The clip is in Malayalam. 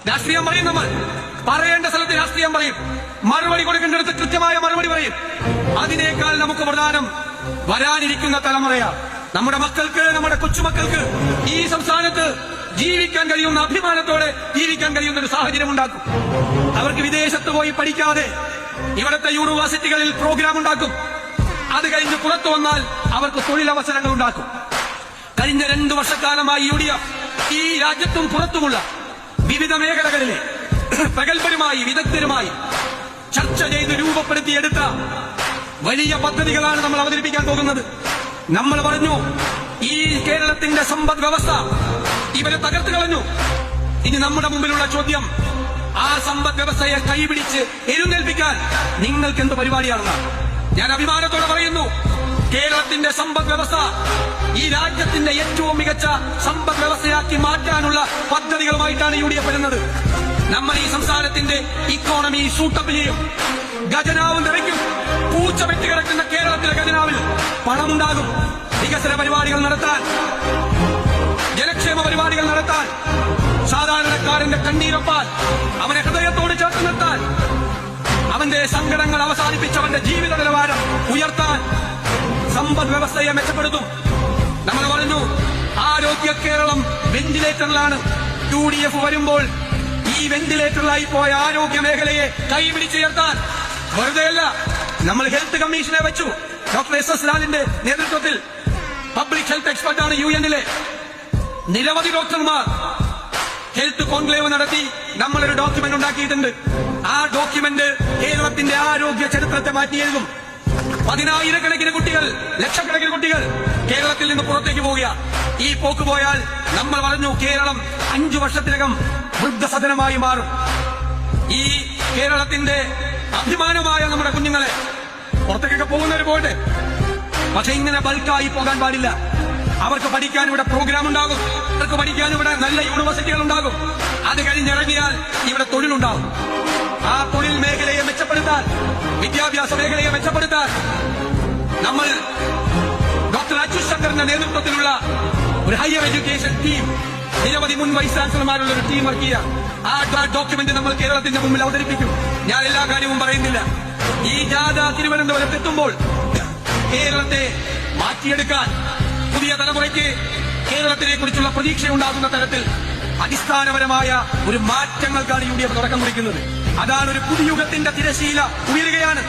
രാഷ്ട്രീയം പറയും, നമ്മൾ പറയേണ്ട സ്ഥലത്ത് രാഷ്ട്രീയം പറയും, മറുപടി കൊടുക്കേണ്ടടുത്ത് കൃത്യമായ മറുപടി പറയും. അതിനേക്കാൾ നമുക്ക് പ്രധാനം വരാനിരിക്കുന്ന തലമുറയാണ്. നമ്മുടെ മക്കൾക്ക്, നമ്മുടെ കൊച്ചുമക്കൾക്ക് ഈ സംസ്ഥാനത്ത് ജീവിക്കാൻ കഴിയുന്ന, അഭിമാനത്തോടെ ജീവിക്കാൻ കഴിയുന്ന ഒരു സാഹചര്യം ഉണ്ടാക്കും. അവർക്ക് വിദേശത്ത് പോയി പഠിക്കാതെ ഇവിടുത്തെ യൂണിവേഴ്സിറ്റികളിൽ പ്രോഗ്രാം ഉണ്ടാക്കും. അത് കഴിഞ്ഞ് പുറത്തു വന്നാൽ അവർക്ക് തൊഴിലവസരങ്ങൾ ഉണ്ടാക്കും. കഴിഞ്ഞ 2 വർഷക്കാലമായി UDF ഈ രാജ്യത്തും പുറത്തുമുള്ള വിവിധ മേഖലകളിലെ പ്രഗത്ഭരുമായി, വിദഗ്ധരുമായി ചർച്ച ചെയ്ത് രൂപപ്പെടുത്തിയെടുത്ത വലിയ പദ്ധതികളാണ് നമ്മൾ അവതരിപ്പിക്കാൻ പോകുന്നത്. നമ്മൾ പറഞ്ഞു, ഈ കേരളത്തിന്റെ സമ്പദ് വ്യവസ്ഥ ഇവരെ തകർത്തു കളഞ്ഞു. ഇനി നമ്മുടെ മുമ്പിലുള്ള ചോദ്യം, ആ സമ്പദ് വ്യവസ്ഥയെ കൈപിടിച്ച് എഴുന്നേൽപ്പിക്കാൻ നിങ്ങൾക്ക് എന്ത് പരിപാടിയാണെന്നാണ്. ഞാൻ അഭിമാനത്തോടെ പറയുന്നു, കേരളത്തിന്റെ സമ്പദ് വ്യവസ്ഥ ഈ രാജ്യത്തിന്റെ ഏറ്റവും മികച്ച സമ്പദ് വ്യവസ്ഥയാക്കി മാറ്റാനുള്ള പദ്ധതികളുമായിട്ടാണ് UDF വരുന്നത്. നമ്മൾ ഈ സംസ്ഥാനത്തിന്റെ ഇക്കോണമി സൂട്ടപ്പ് ചെയ്യും, ഖജനാവ് നിറയ്ക്കും. പൂച്ച വെട്ടിക്കിടക്കുന്ന കേരളത്തിലെ ഖജനാവിൽ പണമുണ്ടാകും. വികസന പരിപാടികൾ നടത്താൻ, ജനക്ഷേമ പരിപാടികൾ നടത്താൻ, സാധാരണക്കാരന്റെ കണ്ണീരൊപ്പാൻ, അവനെ ഹൃദയത്തോട് ചേർത്ത് നിർത്താൻ, അവന്റെ സങ്കടങ്ങൾ അവസാനിപ്പിച്ചവന്റെ ജീവിത നിലവാരം ഉയർത്താൻ സമ്പദ് വ്യവസ്ഥയെ മെച്ചപ്പെടുത്തും. നമ്മൾ പറഞ്ഞു, ആരോഗ്യ കേരളം വെന്റിലേറ്ററിലാണ്. UDF വരുമ്പോൾ ഈ വെന്റിലേറ്ററിലായി പോയ ആരോഗ്യ മേഖലയെ കൈപിടിച്ചുയർത്താൻ വെറുതെയല്ല, നമ്മൾ ഹെൽത്ത് കമ്മീഷനെ വെച്ചു. ഡോക്ടർ SS ലാലിന്റെ നേതൃത്വത്തിൽ പബ്ലിക് ഹെൽത്ത് എക്സ്പെർട്ടാണ് UN-ലെ. നിരവധി ഡോക്ടർമാർ ഹെൽത്ത് കോൺക്ലേവ് നടത്തി നമ്മളൊരു ഡോക്യുമെന്റ് ഉണ്ടാക്കിയിട്ടുണ്ട്. ആ ഡോക്യുമെന്റ് കേരളത്തിന്റെ ആരോഗ്യ ചരിത്രത്തെ മാറ്റി എഴുതും. 10,000-കണക്കിന് കുട്ടികൾ, ലക്ഷക്കണക്കിന് കുട്ടികൾ കേരളത്തിൽ നിന്ന് പുറത്തേക്ക് പോവുക. ഈ പോക്ക് പോയാൽ നമ്മൾ പറഞ്ഞു, കേരളം 5 വർഷത്തിനകം വൃദ്ധസദനമായി മാറും. ഈ കേരളത്തിന്റെ അഭിമാനമായ നമ്മുടെ കുഞ്ഞുങ്ങളെ പുറത്തേക്കൊക്കെ പോകുന്നവർ പോകട്ടെ, പക്ഷെ ഇങ്ങനെ ബൾക്കായി പോകാൻ പാടില്ല. അവർക്ക് പഠിക്കാൻ ഇവിടെ പ്രോഗ്രാം ഉണ്ടാകും, അവർക്ക് പഠിക്കാൻ ഇവിടെ നല്ല യൂണിവേഴ്സിറ്റികൾ ഉണ്ടാകും. അത് കഴിഞ്ഞിറങ്ങിയാൽ ഇവിടെ തൊഴിലുണ്ടാകും. ആ തൊഴിൽ മേഖലയെ മെച്ചപ്പെടുത്താൻ, വിദ്യാഭ്യാസ മേഖലയെ മെച്ചപ്പെടുത്താൻ നമ്മൾ ഡോക്ടർ അച്യുത് ശങ്കറിന്റെ നേതൃത്വത്തിലുള്ള ഒരു ഹയർ എഡ്യൂക്കേഷൻ ടീം, നിരവധി മുൻ വൈസ് ചാൻസലർമാരുള്ള ഒരു ടീം വർക്ക് ചെയ്യുക. ആ ഡോക്യുമെന്റ് നമ്മൾ കേരളത്തിന്റെ മുമ്പിൽ അവതരിപ്പിക്കും. ഞാൻ എല്ലാ കാര്യവും പറയുന്നില്ല. ഈ ജാഥ തിരുവനന്തപുരത്ത് എത്തുമ്പോൾ കേരളത്തെ മാറ്റിയെടുക്കാൻ, പുതിയ തലമുറയ്ക്ക് കേരളത്തിനെ കുറിച്ചുള്ള പ്രതീക്ഷയുണ്ടാകുന്ന തരത്തിൽ അടിസ്ഥാനപരമായ ഒരു മാറ്റങ്ങൾക്കാണ് UDF തുടക്കം കുറിക്കുന്നത്. അതാണ് ഒരു പുതുയുഗത്തിന്റെ തിരശീല ഉയരുകയാണ്.